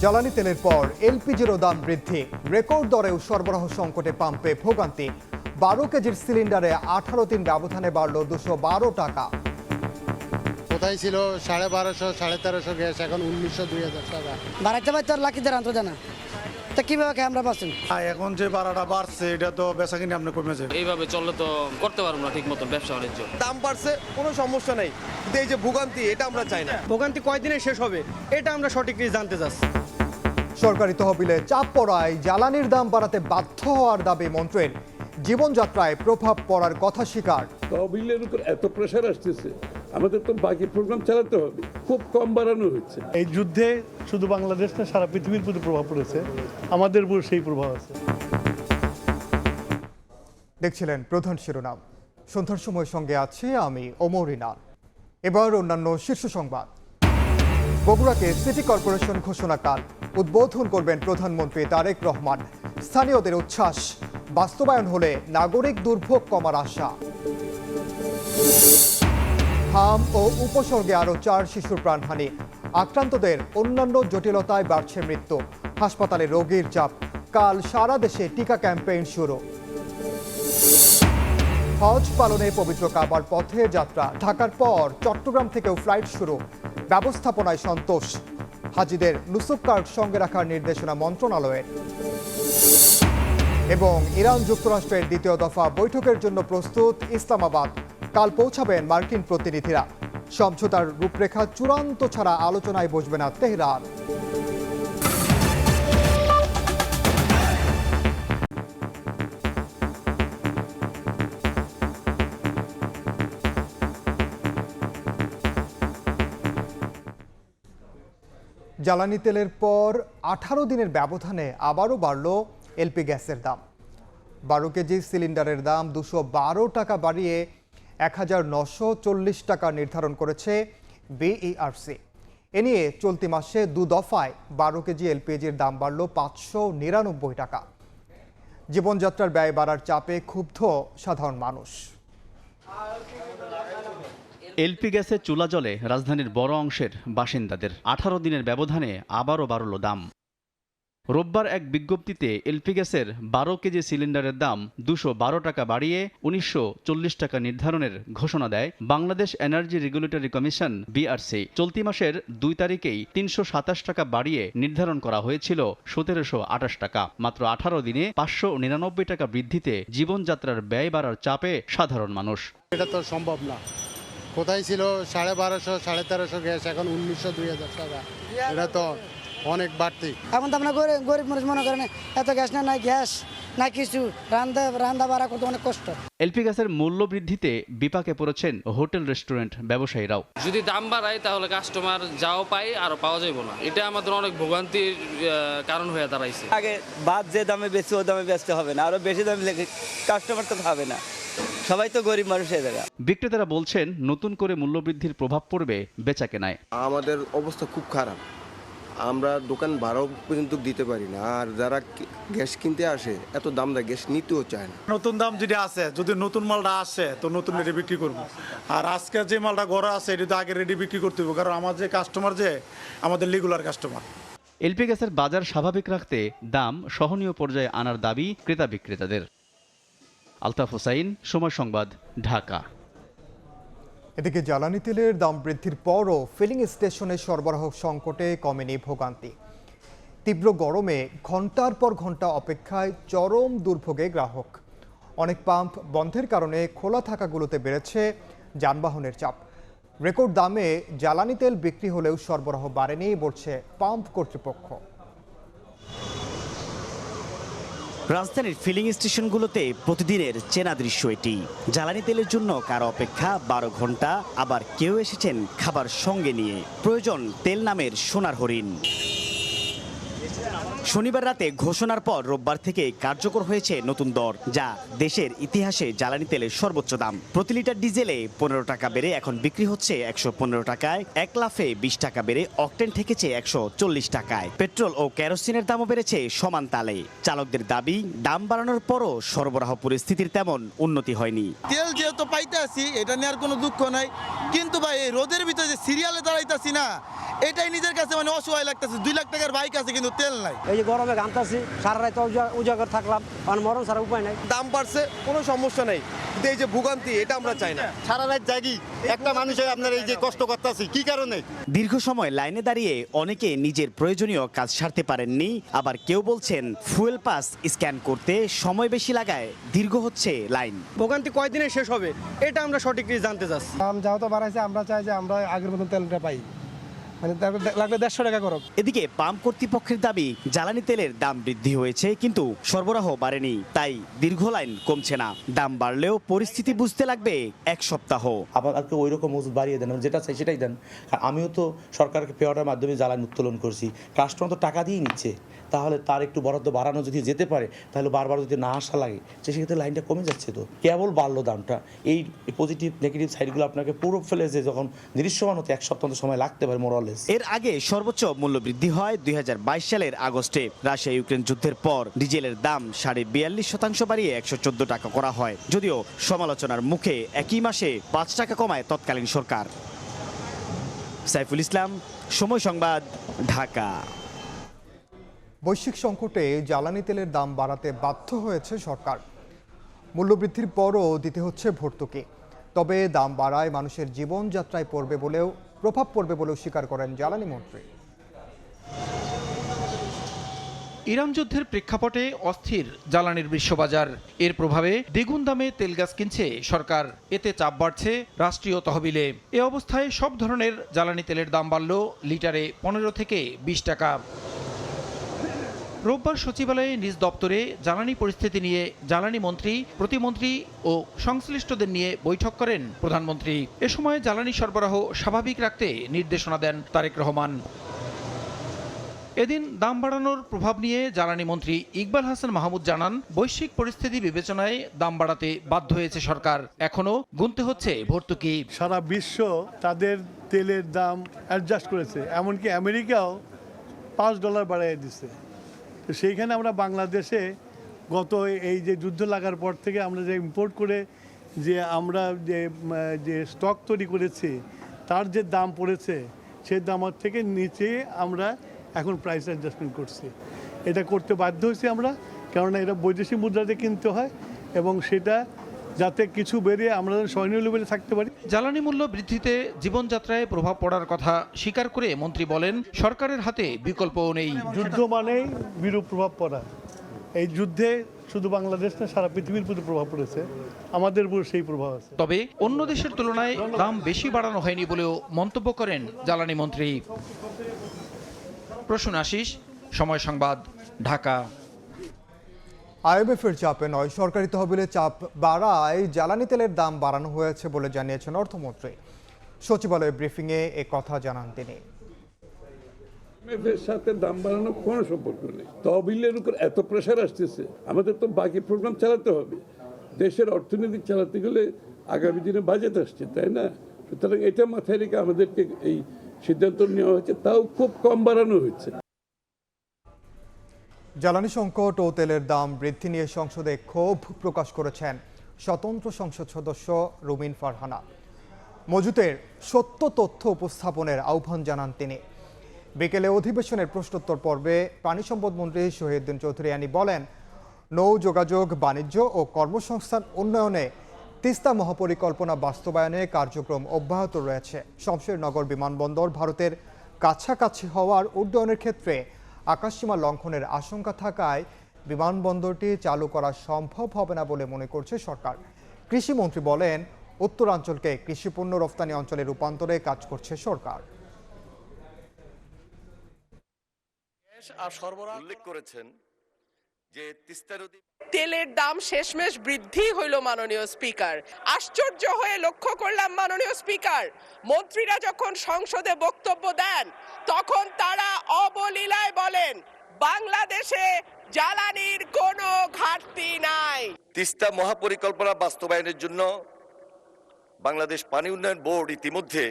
জ্বালানি তেলের পর এলপিজিরও দাম বৃদ্ধি, রেকর্ড দরেও সরবরাহ সংকটে পাম্পে ভোগান্তি। 12 কেজির সিলিন্ডারে 18 দিন ব্যবধানে বাড়ল 212 টাকা। কোথায় ছিল 1250, 1350 গ্যাস, এখন 1900, 2000 টাকা। বাড়াইতে পারতে আর লাকিদের আন্ত জানা তা কিভাবে খেয়ে আমরা পাচ্ছেন। এখন যে ভাড়াটা বাড়ছে এটা তো বেচা কিনে আপনি কমে যাবে। এইভাবে চললে তো করতে পারবো না ঠিক মতো ব্যবসা বাণিজ্য। দাম বাড়ছে কোনো সমস্যা নেই, কিন্তু এই যে ভোগান্তি এটা আমরা চাই না। ভোগান্তি কয়দিনে শেষ হবে এটা আমরা সঠিকই জানতে চাচ্ছি। সরকারি তহবিলে চাপ পড়ায় জ্বালানির দাম বাড়াতে বাধ্য হওয়ার দাবি মন্ত্রীর। জীবনযাত্রায় প্রভাব পড়ার কথা স্বীকার। তহবিলের উপর এত প্রেশার আসতেছে, আমাদের তো বাকি প্রোগ্রাম চালাতে হবে, খুব কম বাড়ানো হচ্ছে। এই যুদ্ধে শুধু বাংলাদেশ না, সারা পৃথিবীর প্রতি প্রভাব পড়েছে, আমাদের উপর সেই প্রভাব আছে। দেখছিলেন প্রধান শিরোনাম। সন্ধ্যার সময় সঙ্গে আছি আমি ওমর ইনান। এবার অন্যান্য শীর্ষ সংবাদ। বগুড়াকে সিটি কর্পোরেশন ঘোষণাকাল, উদ্বোধন করবেন প্রধানমন্ত্রী তারেক রহমান। স্থানীয়দের উচ্ছ্বাস, বাস্তবায়ন হলে নাগরিক দুর্ভোগ কমার আশা। হাম ও উপসর্গে আরও 4 শিশুর প্রাণহানি, আক্রান্তদের অন্যান্য জটিলতায় বাড়ছে মৃত্যু। হাসপাতালে রোগীর চাপ, কাল সারা দেশে টিকা ক্যাম্পেইন শুরু। হজ পালনে পবিত্র কাবার পথে যাত্রা, ঢাকার পর চট্টগ্রাম থেকেও ফ্লাইট শুরু। ব্যবস্থাপনায় সন্তোষ, হাজিদের নুসুক কার্ড সঙ্গে রাখার নির্দেশনা মন্ত্রণালয়ের। এবং ইরান যুক্তরাষ্ট্রের দ্বিতীয় দফা বৈঠকের জন্য প্রস্তুত ইসলামাবাদ, কাল পৌঁছাবেন মার্কিন প্রতিনিধিরা। সমঝোতার রূপরেখা চূড়ান্ত ছাড়া আলোচনায় বসবে না তেহরান। জ্বালানি তেলের পর 18 দিনের ব্যবধানে আবারও বাড়ল এলপি গ্যাসের দাম। 12 কেজি সিলিন্ডারের দাম 212 টাকা বাড়িয়ে 1940 টাকা নির্ধারণ করেছে বিইআরসি। এ নিয়ে চলতি মাসে 2 দফায় 12 কেজি এলপিজির দাম বাড়ল 599 টাকা। জীবনযাত্রার ব্যয় বাড়ার চাপে ক্ষুব্ধ সাধারণ মানুষ। এলপি গ্যাসে চুলা জ্বলে রাজধানীর বড় অংশের বাসিন্দাদের। 18 দিনের ব্যবধানে আবারও বাড়ল দাম। রোববার এক বিজ্ঞপ্তিতে এলপি গ্যাসের 12 কেজি সিলিন্ডারের দাম 212 টাকা বাড়িয়ে 1940 টাকা নির্ধারণের ঘোষণা দেয় Bangladesh energy regulatory commission BRC. চলতি মাসের 2 তারিখেই 327 টাকা বাড়িয়ে নির্ধারণ করা হয়েছিল 1728 টাকা। মাত্র 18 দিনে 599 টাকা বৃদ্ধিতে জীবনযাত্রার ব্যয় বাড়ার চাপে সাধারণ মানুষ। এটা তো সম্ভব না। কোথায় ছিল 1250, 1350 গ্যাস, এখন 1900, 2000 টাকা। এটা তো অনেক বাড়তি। এখন তো আপনার গরিব মানুষ মনে করেন এত গ্যাস না, নাই গ্যাস না কিছু, রান্না বাড়া করতে অনেক কষ্ট। এলপি গ্যাসের মূল্য বৃদ্ধিতে বিপাকে পড়েছেন হোটেল রেস্টুরেন্ট ব্যবসায়ীরাও। যদি দাম বাড়ায় তাহলে কাস্টমার যাও পাই আর পাওয়া যাইব না, এটা আমাদের অনেক ভোগান্তির কারণ হয়ে দাঁড়াইছে। আগে বাদ যে দামে বেশি ও দামে বেচতে হবে না, আরো বেশি দামে কাস্টমার তো খাবে না, সবাই তো গরিব মানুষ হয়ে যাবে। বিক্রেতারা বলছেন নতুন করে মূল্যবৃদ্ধির প্রভাব পড়বে বেচাকেনায়। আমাদের অবস্থা খুব খারাপ, আমরা দোকান ভাড়াও পর্যন্ত দিতে পারি না, আর যারা গ্যাস কিনতে আসে এত দাম দেয়, গ্যাস নিতেও চায় না। নতুন দাম যদি আসে, যদি নতুন মালটা আসে তো নতুন রেডি বিক্রি করবো, আর আজকে যে মালটা ঘরে আছে এটা তো আগে রেডি বিক্রি করতে হবে, কারণ আমার যে কাস্টমার যে আমাদের রেগুলার কাস্টমার। এলপি গ্যাসের বাজার স্বাভাবিক রাখতে দাম সহনীয় পর্যায়ে আনার দাবি ক্রেতা বিক্রেতাদের। আলতাফ হোসাইন, সময় সংবাদ, ঢাকা। এদিকে জ্বালানি তেলের দাম বৃদ্ধির পরও ফিলিং স্টেশনে সরবরাহ সংকটে কমেনি ভোগান্তি। তীব্র গরমে ঘন্টার পর ঘন্টা অপেক্ষায় চরম দুর্ভোগে গ্রাহক। অনেক পাম্প বন্ধের কারণে খোলা থাকাগুলোতে বেড়েছে যানবাহনের চাপ। রেকর্ড দামে জ্বালানি তেল বিক্রি হলেও সরবরাহ বাড়েনি বলছে পাম্প কর্তৃপক্ষ। রাজধানীর ফিলিং স্টেশনগুলোতে প্রতিদিনের চেনা দৃশ্য এটি। জ্বালানি তেলের জন্য কারো অপেক্ষা 12 ঘন্টা, আবার কেউ এসেছেন খাবার সঙ্গে নিয়ে। প্রয়োজন তেল নামের সোনার হরিণ। শনিবার রাতে ঘোষণার পর রোববার থেকে কার্যকর হয়েছে নতুন দর, যা দেশের ইতিহাসে জ্বালানি তেলের সর্বোচ্চ দাম। প্রতি লিটার ডিজেলে 15 টাকা বেড়ে এখন বিক্রি হচ্ছে 115 টাকায়, 1 লাফে 20 টাকা বেড়ে অকটেন ঠেকেছে 140 টাকায়। পেট্রোল ও কেরোসিনের দামও বেড়েছে সমান তালে। চালকদের দাবি, দাম বাড়ানোর পরও সরবরাহ পরিস্থিতির তেমন উন্নতি হয়নি। তেল যেহেতু পাইতে আসি, এটা নিয়ে আর কোনো দুঃখ নাই, কিন্তু ভাই এই রোদের ভিতরে যে সিরিয়ালে দাঁড়াইতেছি না, এটাই নিজের কাছে মানে অসহায় লাগতেছে। 2 লাখ টাকার বাইক আছে কিন্তু তেল নাই। এই যে গরমে ঘামতাছি, সারা রাত উজাগর থাকলাম, আর মরণ ছাড়া উপায় নাই। দাম বাড়ছে, কোনো সমস্যা নেই, কিন্তু এই যে ভোগান্তি এটা আমরা চাই না। সারা রাত জাগি একটা মানুষের আপনার এই যে কষ্ট করতেছি কি কারণে? দীর্ঘ সময় লাইনে দাঁড়িয়ে অনেকে নিজের প্রয়োজনীয় কাজ সারতে পারেননি, আবার কেউ বলছেন ফুয়েল পাস স্ক্যান করতে সময় বেশি লাগায় দীর্ঘ হচ্ছে লাইন। ভোগান্তি কয়দিনে শেষ হবে এটা আমরা সঠিকই জানতে চাচ্ছি। দাম যেহেতু বাড়াইছে, আমরা চাই যে আমরা আগের মতন তেলটা পাই, মানে লাগবে 150 টাকা করো। এদিকে পাম্প কর্তৃপক্ষের দাবি, জ্বালানি তেলের দাম বৃদ্ধি হয়েছে কিন্তু সরবরাহ বাড়েনি, তাই দীর্ঘ লাইন কমছে না। দাম বাড়লেও পরিস্থিতি বুঝতে লাগবে 1 সপ্তাহ। আপনাকে ওই রকম ওষুধ বাড়িয়ে দেন, যেটা চাই সেটাই দেন। আমিও তো সরকারকে পেওয়াটার মাধ্যমে জ্বালানি উত্তোলন করছি, কাস্টমার তো টাকা দিয়েই নিচ্ছে, তাহলে তার একটু বরাদ্দ বাড়ানো যদি যেতে পারে, তাহলে বারবার যদি না আসা লাগে, সেক্ষেত্রে লাইনটা কমে যাচ্ছে। তো কেবল বাড়লো দামটা, এই পজিটিভ নেগেটিভ সাইডগুলো আপনাকে পুরো ফেলে যে যখন দৃশ্যমান হতে 1 সপ্তাহ সময় লাগতে পারে মোরালেস। এর আগে সর্বোচ্চ মূল্য বৃদ্ধি হয় 2022 সালের আগস্টে। রাশিয়া ইউক্রেন যুদ্ধের পর ডিজেলের দাম 42.5% বাড়িয়ে 114 টাকা করা হয়, যদিও সমালোচনার মুখে একই মাসে 5 টাকা কমায় তৎকালীন সরকার। সাইফুল ইসলাম, সময় সংবাদ, ঢাকা। বৈশ্বিক সংকটে জ্বালানি তেলের দাম বাড়াতে বাধ্য হয়েছে সরকার। মূল্যবৃদ্ধির পরও দিতে হচ্ছে ভর্তুকি। তবে দাম বাড়ায় মানুষের জীবনযাত্রায় প্রভাব পড়বে বলেও স্বীকার করেন জ্বালানি মন্ত্রী। ইরান যুদ্ধের প্রেক্ষাপটে অস্থির জ্বালানির বিশ্ববাজার। এর প্রভাবে দ্বিগুণ দামে তেল গ্যাস কিনছে সরকার, এতে চাপ বাড়ছে রাষ্ট্রীয় তহবিলে। এ অবস্থায় সব ধরনের জ্বালানি তেলের দাম বাড়ল লিটারে 15 থেকে 20 টাকা। রোববার সচিবালয়ে নিজ দপ্তরে জ্বালানি পরিস্থিতি নিয়ে জ্বালানি মন্ত্রী, প্রতিমন্ত্রী ও সংশ্লিষ্টদের নিয়ে বৈঠক করেন প্রধানমন্ত্রী। এ সময় জ্বালানি সরবরাহ স্বাভাবিক রাখতে নির্দেশনা দেন তারেক রহমান। এদিন দাম বাড়ানোর প্রভাব নিয়ে জ্বালানি মন্ত্রী ইকবাল হাসান মাহমুদ জানান, বৈশ্বিক পরিস্থিতি বিবেচনায় দাম বাড়াতে বাধ্য হয়েছে সরকার, এখনো গুনতে হচ্ছে ভর্তুকি। সারা বিশ্ব তাদের তেলের দাম অ্যাডজাস্ট করেছে, এমনকি আমেরিকাও $5 বাড়িয়ে দিচ্ছে। তো সেইখানে আমরা বাংলাদেশে গত এই যে যুদ্ধ লাগার পর থেকে আমরা যে ইম্পোর্ট করে যে আমরা যে স্টক তৈরি করেছি, তার যে দাম পড়েছে সেই দামের থেকে নিচে আমরা এখন প্রাইস অ্যাডজাস্টমেন্ট করছি। এটা করতে বাধ্য হয়েছি আমরা, কেননা এটা বৈদেশিক মুদ্রাতে কিনতে হয় এবং সেটা যাতে কিছু বেরিয়ে আমরা স্বর্ণীয় লেভেলে থাকতে পারি। জ্বালানি মূল্য বৃদ্ধিতে জীবনযাত্রায় প্রভাব পড়ার কথা স্বীকার করে মন্ত্রী বলেন, সরকারের হাতে বিকল্পও নেই। যুদ্ধ মানেই বিরূপ প্রভাব পড়া। এই যুদ্ধে শুধু বাংলাদেশ না, সারা পৃথিবীর প্রতি প্রভাব পড়েছে, আমাদের উপর সেই প্রভাব আছে। তবে অন্য দেশের তুলনায় দাম বেশি বাড়ানো হয়নি বলেও মন্তব্য করেন জ্বালানি মন্ত্রী। প্রসূন আশিস, সময় সংবাদ, ঢাকা। আইএমএফের চাপে নয়, সরকারি তহবিলে চাপ বাড়ায় জ্বালানি তেলের দাম বাড়ানো হয়েছে বলে জানিয়েছেন অর্থমন্ত্রী। সচিবালয় ব্রিফিংয়ে এ কথা জানান তিনি। আইএমএফের সাথে দাম বাড়ানোর কোনো সম্পর্ক নেই। তহবিলের উপর এত প্রেশার আসতেছে, আমাদের তো বাকি প্রোগ্রাম চালাতে হবে। দেশের অর্থনীতি চালাতে গেলে আগামী দিনে বাজেট আসছে, তাই না? সুতরাং এটা মাথায় রেখে আমাদেরকে এই সিদ্ধান্ত নেওয়া হয়েছে, তাও খুব কম বাড়ানো হয়েছে। জ্বালানি সংকট ও তেলের দাম বৃদ্ধি নিয়ে সংসদে ক্ষোভ প্রকাশ করেছেন স্বতন্ত্র সংসদ সদস্য রুমিন ফারহানা। মজুতের সত্য তথ্য উপস্থাপনের আহ্বান জানান তিনি। বিকেলে অধিবেশনের প্রশ্নোত্তর পর্বে পানি সম্পদ মন্ত্রী শহীদুদ্দিন চৌধুরী আনি বলেন, নৌ যোগাযোগ, বাণিজ্য ও কর্মসংস্থান উন্নয়নে তিস্তা মহাপরিকল্পনা বাস্তবায়নে কার্যক্রম অব্যাহত রয়েছে। শমশেরনগর বিমানবন্দর ভারতের কাছাকাছি হওয়ার উড্ডয়নের ক্ষেত্রে আকাশসীমা লঙ্ঘনের আশঙ্কা থাকায় বিমানবন্দরটি চালু করা সম্ভব হবে না বলে মনে করছে সরকার। কৃষিমন্ত্রী বলেন, উত্তরাঞ্চলকে কৃষিপণ্য রপ্তানি অঞ্চলে রূপান্তরে কাজ করছে সরকার। উল্লেখ করেছেন যে তিস্তা নদী তেলের দাম শেষমেশ বৃদ্ধি হইল। মাননীয় স্পিকার, আশ্চর্য হয়ে লক্ষ্য করলাম মাননীয় স্পিকার, মন্ত্রীরা যখন সংসদে বক্তব্য দেন তখন তারা অবলীলায় বলেন বাংলাদেশে জ্বালানির কোনো ঘাটতি নাই। তিস্তা মহাপরিকল্পনা বাস্তবায়নের জন্য বাংলাদেশ পানি উন্নয়ন বোর্ড ইতিমধ্যে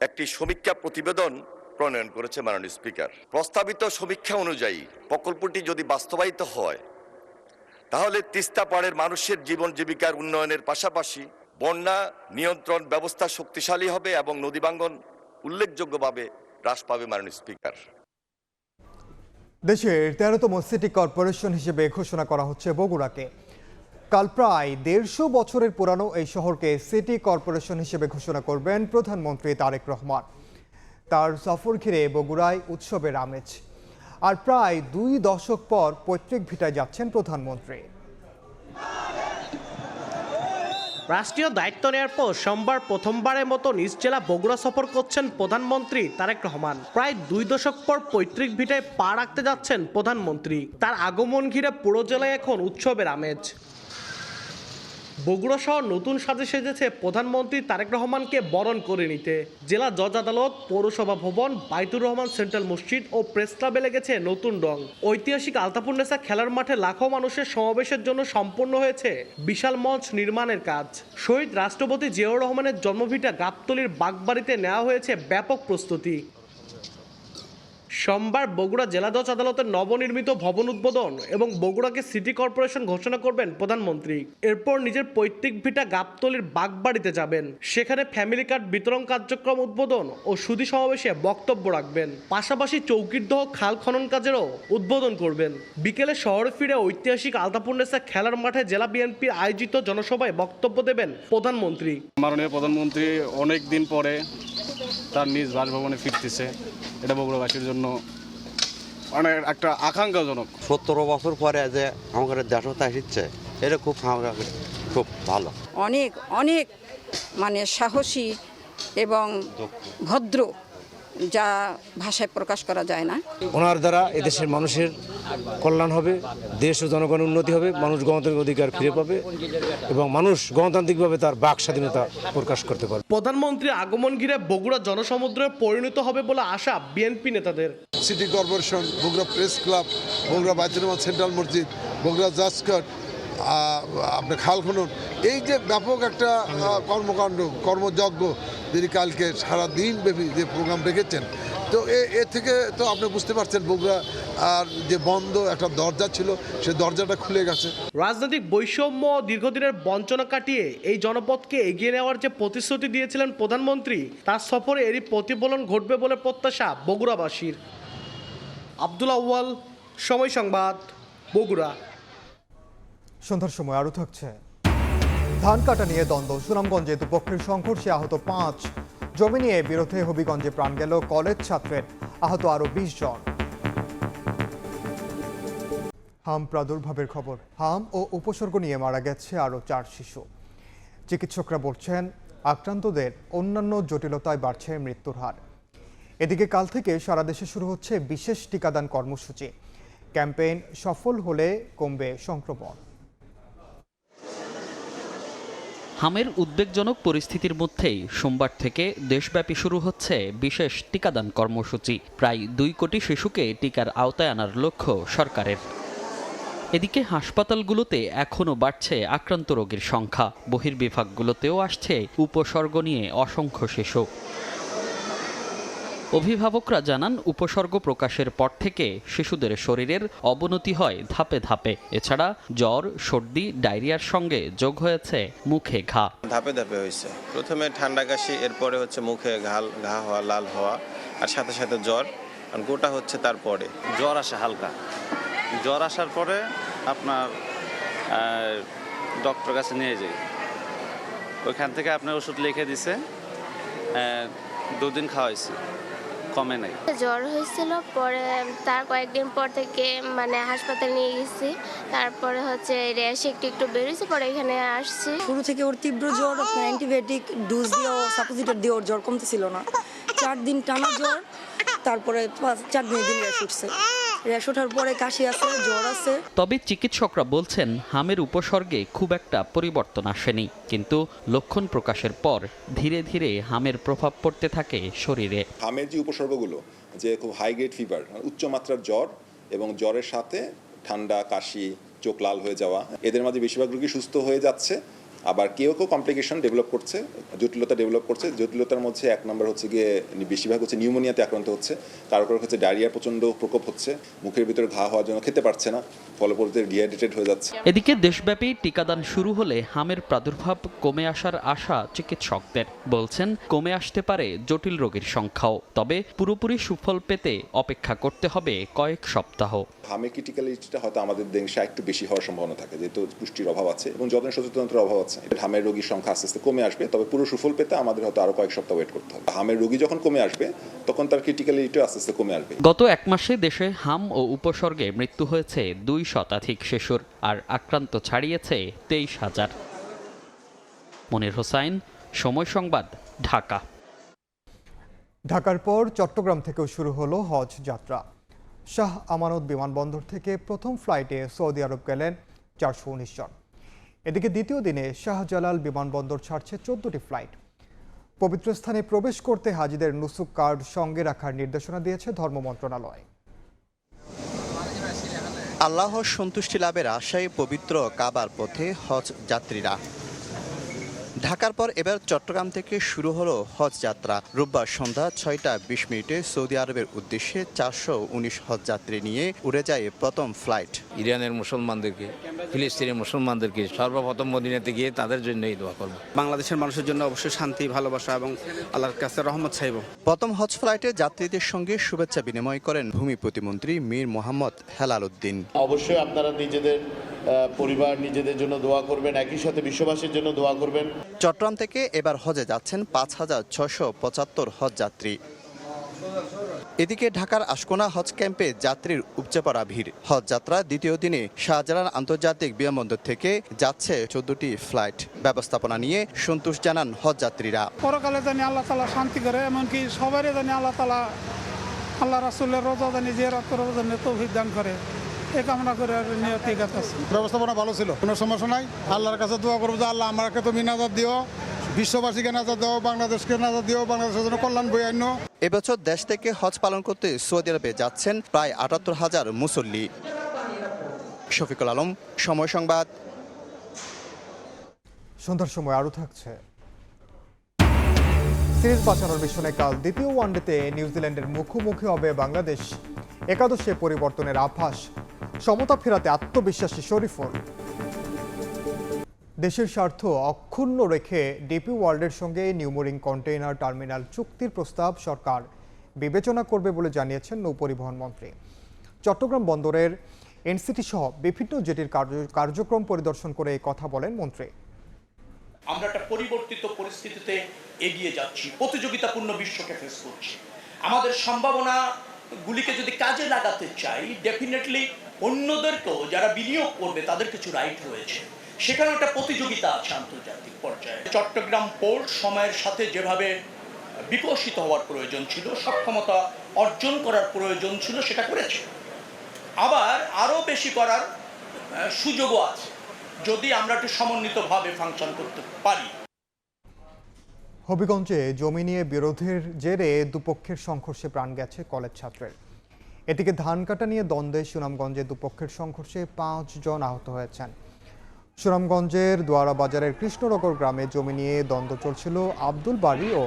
একটি সমীক্ষা প্রতিবেদন প্রণয়ন করেছে মাননীয় স্পিকার। প্রস্তাবিত সমীক্ষা অনুযায়ী প্রকল্পটি যদি বাস্তবায়িত হয় তাহলে তিস্তা পাড়ের মানুষের জীবন জীবিকার উন্নয়নের পাশাপাশি বন্যা নিয়ন্ত্রণ ব্যবস্থা শক্তিশালী হবে এবং নদীভাঙ্গন উল্লেখযোগ্যভাবে হ্রাস পাবে মাননীয় স্পিকার। দেশের 13তম সিটি কর্পোরেশন হিসেবে ঘোষণা করা হচ্ছে বগুড়াকে। কাল প্রায় 150 বছরের পুরানো এই শহরকে সিটি কর্পোরেশন হিসেবে ঘোষণা করবেন প্রধানমন্ত্রী তারেক রহমান। তার সফর ঘিরে বগুড়ায় উৎসবের আমেজ। আর প্রায় 2 দশক পর পৈতৃক ভিটায় যাচ্ছেন প্রধানমন্ত্রী। রাষ্ট্রীয় দায়িত্ব নেওয়ার পর সোমবার প্রথমবারের মতো নিজ জেলা বগুড়া সফর করছেন প্রধানমন্ত্রী তারেক রহমান। প্রায় 2 দশক পর পৈতৃক ভিটায় পা রাখতে যাচ্ছেন প্রধানমন্ত্রী। তার আগমন ঘিরে পুরো জেলায় এখন উৎসবের আমেজ। বগুড়া শহর নতুন সাজে সেজেছে প্রধানমন্ত্রী তারেক রহমানকে বরণ করে নিতে। জেলা জজ আদালত, পৌরসভা ভবন, বাইতুর রহমান সেন্ট্রাল মসজিদ ও প্রেস ক্লাবে লেগেছে নতুন রং। ঐতিহাসিক আলতাপুন্নেসা খেলার মাঠে লাখো মানুষের সমাবেশের জন্য সম্পন্ন হয়েছে বিশাল মঞ্চ নির্মাণের কাজ। শহীদ রাষ্ট্রপতি জিয়াউর রহমানের জন্মভিটা গাবতলীর বাগবাড়িতে নেওয়া হয়েছে ব্যাপক প্রস্তুতি। সোমবার বগুড়া জেলা জজ আদালতের নবনির্মিত ভবন উদ্বোধন এবং বগুড়াকে সিটি কর্পোরেশন ঘোষণা করবেন প্রধানমন্ত্রী। এরপর নিজের পৈতৃক ভিটা গাবতলীর বাগবাড়িতে যাবেন। সেখানে ফ্যামিলি কার্ড বিতরণ কার্যক্রম উদ্বোধন ও সুধী সমাবেশে বক্তব্য রাখবেন। পাশাপাশি চৌকিরদহ খাল খনন কাজেরও উদ্বোধন করবেন। বিকেলে শহরে ফিরে ঐতিহাসিক আলতাপুন্নেসা খেলার মাঠে জেলা বিএনপির আয়োজিত জনসভায় বক্তব্য দেবেন প্রধানমন্ত্রী। মাননীয় প্রধানমন্ত্রী অনেক দিন পরে তার নিজ বাসভবনে ফিরতেছে। এটা বগুড়াবাসীর জন্য অনেক একটা আকাঙ্ক্ষাজনক। 17 বছর পরে যে আমাদের দেশটা এসেছে, এটা খুব ভালো। অনেক অনেক মানে সাহসী এবং ভদ্র, যা ভাষায় প্রকাশ করা যায় না। ওনার দ্বারা এদেশের মানুষের কল্যাণ হবে, দেশ ও জনগণের উন্নতি হবে, মানুষ গণতান্ত্রিক অধিকার ফিরে পাবে এবং মানুষ গণতান্ত্রিকভাবে তার বাক স্বাধীনতা প্রকাশ করতে পারবে। প্রধানমন্ত্রীর আগমন ঘিরে বগুড়া জনসমুদ্রে পরিণত হবে বলে আশা বিএনপি নেতাদের। City corporation, Bogura press club, Bogura Baitur Rahman central মসজিদ, বগুড়া জাজকট, আপনার খাল খনন, এই যে ব্যাপক একটা কর্মকাণ্ড, কর্মযজ্ঞ যিনি কালকে সারাদিন ব্যাপী যে প্রোগ্রাম রেখেছেন, তো এ থেকে তো আপনি বুঝতে পারছেন বগুড়া আর যে বন্ধ একটা দরজা ছিল, সে দরজাটা খুলে গেছে। রাজনৈতিক বৈষম্য দীর্ঘদিনের বঞ্চনা কাটিয়ে এই জনপদকে এগিয়ে নেওয়ার যে প্রতিশ্রুতি দিয়েছিলেন প্রধানমন্ত্রী, তার সফরে এরই প্রতিফলন ঘটবে বলে প্রত্যাশা বগুড়াবাসীর। আব্দুল আউয়াল, সময় সংবাদ, বগুড়া। সন্ধ্যার সময় আরও থাকছে ধান কাটা নিয়ে দ্বন্দ্ব। সুনামগঞ্জে দুপক্ষের সংঘর্ষে আহত 5, জমি নিয়ে বিরোধে হবিগঞ্জে প্রাণ গেল কলেজ ছাত্রের, আহত আরও 20 জন। হাম প্রাদুর্ভাবের খবর। হাম ও উপসর্গ নিয়ে মারা গেছে আরও 4 শিশু। চিকিৎসকরা বলছেন আক্রান্তদের অন্যান্য জটিলতায় বাড়ছে মৃত্যুর হার। এদিকে কাল থেকে সারা দেশে শুরু হচ্ছে বিশেষ টিকাদান কর্মসূচি। ক্যাম্পেইন সফল হলে কমবে সংক্রমণ। হামের উদ্বেগজনক পরিস্থিতির মধ্যেই সোমবার থেকে দেশব্যাপী শুরু হচ্ছে বিশেষ টিকাদান কর্মসূচি। প্রায় 2 কোটি শিশুকে টিকার আওতায় আনার লক্ষ্য সরকারের। এদিকে হাসপাতালগুলোতে এখনও বাড়ছে আক্রান্ত রোগীর সংখ্যা। বহির্বিভাগগুলোতেও আসছে উপসর্গ নিয়ে অসংখ্য শিশু। অভিভাবকরা জানান, উপসর্গ প্রকাশের পর থেকে শিশুদের শরীরের অবনতি হয় ধাপে ধাপে। এছাড়া জ্বর, সর্দি, ডায়রিয়ার সঙ্গে যোগ হয়েছে মুখে ঘা। ধাপে ধাপে হয়েছে, প্রথমে ঠান্ডা কাশি, এরপরে হচ্ছে মুখে ঘা হওয়া, লাল হওয়া, আর সাথে সাথে জ্বর, আর গোটা হচ্ছে। তারপরে জ্বর আসে হালকা, জ্বর আসার পরে আপনার ডক্টর কাছে নিয়ে যাই, ওইখান থেকে আপনার ওষুধ লিখে দিছে, 2 দিন খাওয়াইছি, কমে নাই। জ্বর হয়েছিল, পরে তার কয়েকদিন পর থেকে মানে হাসপাতালে নিয়ে গেছি, তারপরে হচ্ছে র্যাশ একটু বেরিয়েছে, পরে এখানে আসছি। শুরু থেকে ওর তীব্র জ্বর, আপনার অ্যান্টিবায়োটিক ডোজ দিয়ে সাপোজিটর দিয়ে ওর জ্বর কমতেছিল না। 4 দিন টানা জ্বর, তারপরে 4 দিন র্যাশ উঠছে, র্যাশ ওঠার পরে কাশি আছে, জ্বর আছে। তবে চিকিৎসকরা বলছেন হামের উপসর্গে খুব একটা পরিবর্তন আসেনি, কিন্তু লক্ষণ প্রকাশের পর ধীরে ধীরে হামের প্রভাব পড়তে থাকে শরীরে। হামের যে উপসর্গগুলো, যে খুব হাই গ্রেড ফিভার, উচ্চ মাত্রার জ্বর, এবং জ্বরের সাথে ঠান্ডা, কাশি, চোখ লাল হয়ে যাওয়া। এদের মাঝে বেশিরভাগ রোগী সুস্থ হয়ে যাচ্ছে, আবার কেউ কমপ্লিকেশন ডেভেলপ করছে, জটিলতা ডেভেলপ করছে। জটিলতার মধ্যে এক নম্বর হচ্ছে গিয়ে বেশিরভাগ হচ্ছে নিউমোনিয়াতে আক্রান্ত হচ্ছে, কারো হচ্ছে ডায়রিয়ার প্রচণ্ড প্রকোপ হচ্ছে, মুখের ভিতরে ঘা হওয়ার জন্য খেতে পারছে না, ফলপরিতে ডিহাইড্রেটেড হয়ে যাচ্ছে। এদিকে দেশব্যাপী টিকাদান শুরু হলে হামের প্রাদুর্ভাব কমে আসার আশা চিকিৎসকদের। বলছেন কমে আসতে পারে জটিল রোগীর সংখ্যাও, তবে পুরোপুরি সুফল পেতে অপেক্ষা করতে হবে কয়েক সপ্তাহ। হামের ক্রিটিক্যালিটিটা হয়তো আমাদের দেশে একটু বেশি হওয়ার সম্ভাবনা থাকে, যেহেতু পুষ্টির অভাব আছে এবং যত্ন সচেতনতার অভাব আছে। হামের রোগীর সংখ্যা আস্তে আস্তে কমে আসবে, তবে পুরো সুফল পেতে আমাদের হয়তো আরো কয়েক সপ্তাহ ওয়েট করতে হবে। হামের রোগী যখন কমে আসবে তখন তার ক্রিটিক্যালিটিও আস্তে আস্তে কমে আসবে। গত এক মাসে দেশে হাম ও উপসর্গে মৃত্যু হয়েছে 2 শতাধিক শিশুর, আর আক্রান্ত ছাড়িয়েছে 23,000। মনির হোসাইন, সময় সংবাদ, ঢাকা। ঢাকার পর চট্টগ্রাম থেকেও শুরু হলো হজ যাত্রা। শাহ আমানত বিমানবন্দর থেকে প্রথম ফ্লাইটে সৌদি আরব গেলেন 419 জন। এদিকে দ্বিতীয় দিনে শাহজালাল বিমানবন্দর ছাড়ছে 14টি ফ্লাইট। পবিত্র স্থানে প্রবেশ করতে হাজিদের নুসুক কার্ড সঙ্গে রাখার নির্দেশনা দিয়েছে ধর্ম মন্ত্রণালয়। আল্লাহর সন্তুষ্টি লাভের আশায় পবিত্র কাবার পথে হজ যাত্রীরা। ঢাকার পর এবার চট্টগ্রাম থেকে শুরু হলো হজ যাত্রা। রোববার সন্ধ্যা 6:20 সৌদি আরবের উদ্দেশ্যে 419 হজ যাত্রী নিয়ে উড়ে যায় প্রথম ফ্লাইট। ইরানের মুসলমানদেরকে, ফিলিস্তিনের মুসলমানদেরকে সর্বপ্রথম মদিনাতে গিয়ে তাদের জন্যই দোয়া করব। বাংলাদেশের মানুষের জন্য অবশ্যই শান্তি, ভালোবাসা এবং আল্লাহর কাছে রহমত চাইব। প্রথম হজ ফ্লাইটে যাত্রীদের সঙ্গে শুভেচ্ছা বিনিময় করেন ভূমি প্রতিমন্ত্রী মীর মোহাম্মদ হেলাল উদ্দিন। অবশ্যই আপনারা নিজেদের পরিবার, নিজেদের জন্য দোয়া করবেন, একই সাথে বিশ্ববাসীর জন্য দোয়া করবেন। চট্টগ্রাম থেকে এবার হজে যাচ্ছেন 5,675 হজ যাত্রী। এদিকে ঢাকার আশকোনা হজ ক্যাম্পে যাত্রীর উপচে পড়া ভিড়। হজ যাত্রা দ্বিতীয় দিনে শাহজালাল আন্তর্জাতিক বিমানবন্দর থেকে যাচ্ছে 14টি ফ্লাইট। ব্যবস্থাপনা নিয়ে সন্তোষ জানান হজ যাত্রীরা। পরকালে জানি আল্লাহ তাআলা শান্তি করে, এমনকি সবারই জানি আল্লাহ তাআলা আল্লাহ রাসূলের রোজা জানি জিয়ারত করার জন্য তৌফিক দান করে, এই কামনা করে নিয়ত আছে। ব্যবস্থাপনা ভালো ছিল, কোনো সমস্যা নাই। আল্লাহর কাছে দোয়া করবো যে আল্লাহ আমাকে তুমি নাজাত দিও, বিশ্ববাসীকে নাজাত দাও, বাংলাদেশকে নাজাত দিও, বাংলাদেশের জন্য কল্যাণ বয়ে আনো। এবছর দেশ থেকে হজ পালন করতে সৌদি আরবে যাচ্ছেন প্রায় 78,000 মুসল্লি। শফিকুল আলম, সময় সংবাদ। সন্ধ্যার সময় আরও থাকছে। সিরিজ বাঁচানোর মিশনে কাল দ্বিতীয় ওয়ানডেতে নিউজিল্যান্ডের মুখোমুখি হবে বাংলাদেশ। একাদশে পরিবর্তনের আভাস, সমতা ফেরাতে আত্মবিশ্বাসী শরীফুল। দেশের স্বার্থ অক্ষুণ্ণ রেখে ডিপি ওয়ার্ল্ডের সঙ্গে নিউমোরিং কন্টেইনার টার্মিনাল চুক্তির প্রস্তাব সরকার বিবেচনা করবে বলে জানিয়েছেন নৌপরিবহন মন্ত্রী। চট্টগ্রাম বন্দরের এনসিটি সহ বিভিন্ন জেটির কার্যক্রম পরিদর্শন করে এই কথা বলেন মন্ত্রী। আমরা একটা পরিবর্তিত পরিস্থিতিতে এগিয়ে যাচ্ছি, প্রতিযোগিতাপূর্ণ বিশ্বকে ফেস করছি। আমাদের সম্ভাবনাগুলিকে যদি কাজে লাগাতে চাই, ডেফিনেটলি অন্যদেরকেও যারা বিনিয়োগ করবে তাদের কিছু রাইট রয়েছে, সেখানে একটা প্রতিযোগিতা আছে আন্তর্জাতিক পর্যায়ে। চট্টগ্রাম পোর্ট সময়ের সাথে যেভাবে বিকশিত হওয়ার প্রয়োজন ছিল, সক্ষমতা অর্জন করার প্রয়োজন ছিল, সেটা করেছে। আবার আরও বেশি করার সুযোগও আছে যদি আমরা একটু সমন্বিতভাবে ফাংশন করতে পারি। হবিগঞ্জে জমি নিয়ে বিরোধের জেরে দুপক্ষের সংঘর্ষে প্রাণ গেছে কলেজ ছাত্রের। এদিকে ধান কাটা নিয়ে দ্বন্দ্বে সুনামগঞ্জে দুপক্ষের সংঘর্ষে 5 জন আহত হয়েছেন। সুনামগঞ্জের দোয়ারা বাজারের কৃষ্ণনগর গ্রামে জমি নিয়ে দ্বন্দ্ব চলছিল আব্দুল বারী ও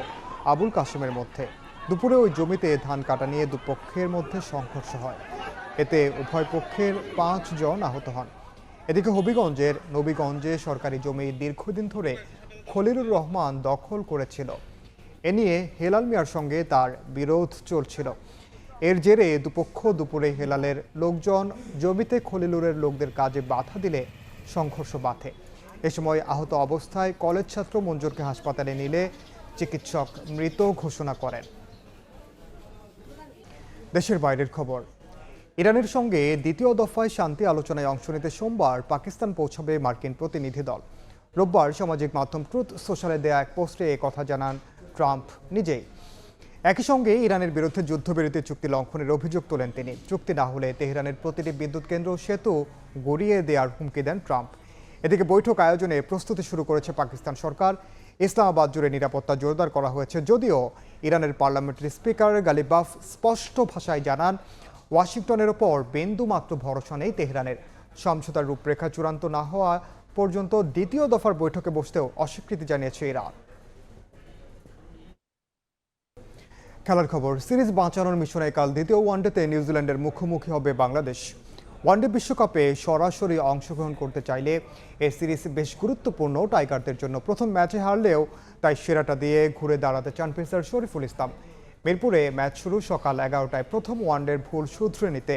আবুল কাশেমের মধ্যে। দুপুরে ওই জমিতে ধান কাটা নিয়ে দুপক্ষের মধ্যে সংঘর্ষ হয়, এতে উভয় পক্ষের 5 জন আহত হন। এদিকে হবিগঞ্জের নবীগঞ্জে সরকারি জমি দীর্ঘদিন ধরে খলিলুর রহমান দখল করেছিল। এ নিয়ে হেলাল মিয়ার সঙ্গে তার বিরোধ চলছিল। এর জেরে দুপক্ষ দুপুরে হেলালের লোকজন জমিতে খলিলুরের লোকদের কাজে বাধা দিলে সংঘর্ষ বাধে। এ সময় আহত অবস্থায় কলেজ ছাত্র মঞ্জুরকে হাসপাতালে নিলে চিকিৎসক মৃত ঘোষণা করেন। দেশের বাইরের খবর। ইরানের সঙ্গে দ্বিতীয় দফায় শান্তি আলোচনায় অংশ নিতে সোমবার পাকিস্তান পৌঁছাবে মার্কিন প্রতিনিধি দল। রোববার সামাজিক মাধ্যম ট্রুথ সোশ্যালে দেয়া এক পোস্টে এ কথা জানান ট্রাম্প নিজেই। একই সঙ্গে ইরানের বিরুদ্ধে যুদ্ধবিরতি চুক্তি লঙ্ঘনের অভিযোগ তোলেন তিনি। চুক্তি না হলে তেহরানের প্রতিটি বিদ্যুৎ কেন্দ্র সেতু গড়িয়ে দেওয়ার হুমকি দেন ট্রাম্প। এদিকে বৈঠক আয়োজনে প্রস্তুতি শুরু করেছে পাকিস্তান সরকার। ইসলামাবাদ জুড়ে নিরাপত্তা জোরদার করা হয়েছে, যদিও ইরানের পার্লামেন্টারি স্পিকার গালিবাফ স্পষ্ট ভাষায় জানান ওয়াশিংটনের ওপর বিন্দুমাত্র ভরসা নেই তেহরানের। সমঝোতার রূপরেখা চূড়ান্ত না হওয়া পর্যন্ত দ্বিতীয় দফার বৈঠকে বসতেও অস্বীকৃতি জানিয়েছে ইরান। খেলার খবর, সিরিজ বাঁচানোর মিশনে কাল দ্বিতীয় ওয়ানডেতে নিউজিল্যান্ডের মুখোমুখি হবে বাংলাদেশ। ওয়ানডে বিশ্বকাপে সরাসরি অংশগ্রহণ করতে চাইলে এই সিরিজ বেশ গুরুত্বপূর্ণ টাইগারদের জন্য। প্রথম ম্যাচে হারলেও তাই সেরাটা দিয়ে ঘুরে দাঁড়াতে চান পেসার শরীফুল ইসলাম। মিরপুরে ম্যাচ শুরু সকাল 11টায়। প্রথম ওয়ানডের ভুল শুধরে নিতে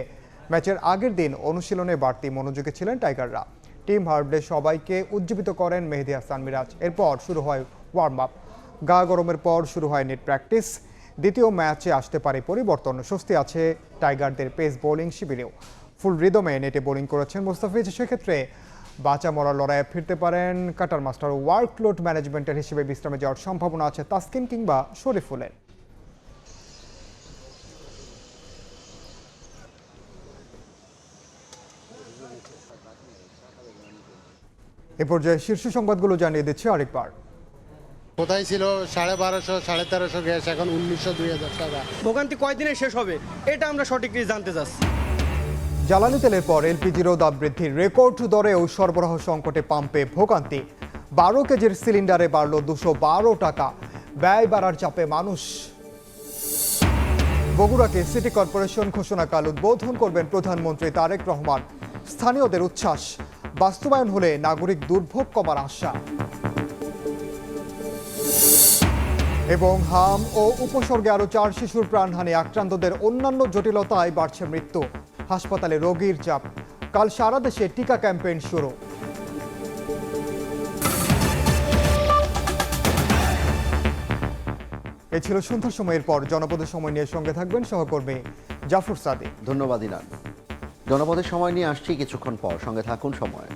ম্যাচের আগের দিন অনুশীলনে বাড়তি মনোযোগী ছিলেন টাইগাররা। টিম হার্ডে সবাইকে উজ্জীবিত করেন মেহেদী হাসান মিরাজ। এরপর শুরু হয় ওয়ার্ম আপ, গা গরমের পর শুরু হয় নেট প্র্যাকটিস। দ্বিতীয় ম্যাচে আসতে পারে পরিবর্তন, স্বস্তি আছে টাইগারদের পেস বোলিং শিবিরেও। ফুল রিদমে নেটে বোলিং করেছেন মুস্তাফিজ। সেক্ষেত্রে বাঁচা মরার লড়াইয়ে ফিরতে পারেন কাটার মাস্টার। ওয়ার্কলোড ম্যানেজমেন্টের হিসেবে বিশ্রামে যাওয়ার সম্ভাবনা আছে তাসকিন কিংবা শরীফুলের। এ পর্যায়ে শীর্ষ সংবাদগুলো জানিয়ে দিচ্ছে আরেকবার। কোথায় ছিল 1250, 1350 গ্যাস, এখন 1900-2000 টাকা। ভোগান্তি কয়দিনে শেষ হবে এটা আমরা সঠিক জানতে চাচ্ছি। জ্বালানি তেলের পর এলপিজিরও দাম বৃদ্ধির রেকর্ড দরেও সরবরাহ সংকটে পাম্পে ভোগান্তি। 12 কেজির সিলিন্ডারে বাড়ল 212 টাকা। ব্যয় বাড়ার চাপে মানুষ। বগুড়াকে সিটি কর্পোরেশন ঘোষণাকাল উদ্বোধন করবেন প্রধানমন্ত্রী তারেক রহমান। স্থানীয়দের উচ্ছ্বাস, বাস্তবায়ন হলে নাগরিক দুর্ভোগ কমার আশা। এবং হাম ও উপসর্গে আরো 4 শিশুর প্রাণহানি। আক্রান্তদের অন্যান্য জটিলতায় বাড়ছে মৃত্যু। হাসপাতালে রোগীর চাপ। কাল সারা দেশে টিকা ক্যাম্পেইন শুরু। এ ছিল সন্ধ্যার সময়ের পর। জনপদের সময় নিয়ে সঙ্গে থাকবেন সহকর্মী জাফর সাদিক। ধন্যবাদ ইনান। জনপদের সময় নিয়ে আসছি কিছুক্ষণ পর, সঙ্গে থাকুন সময়ের।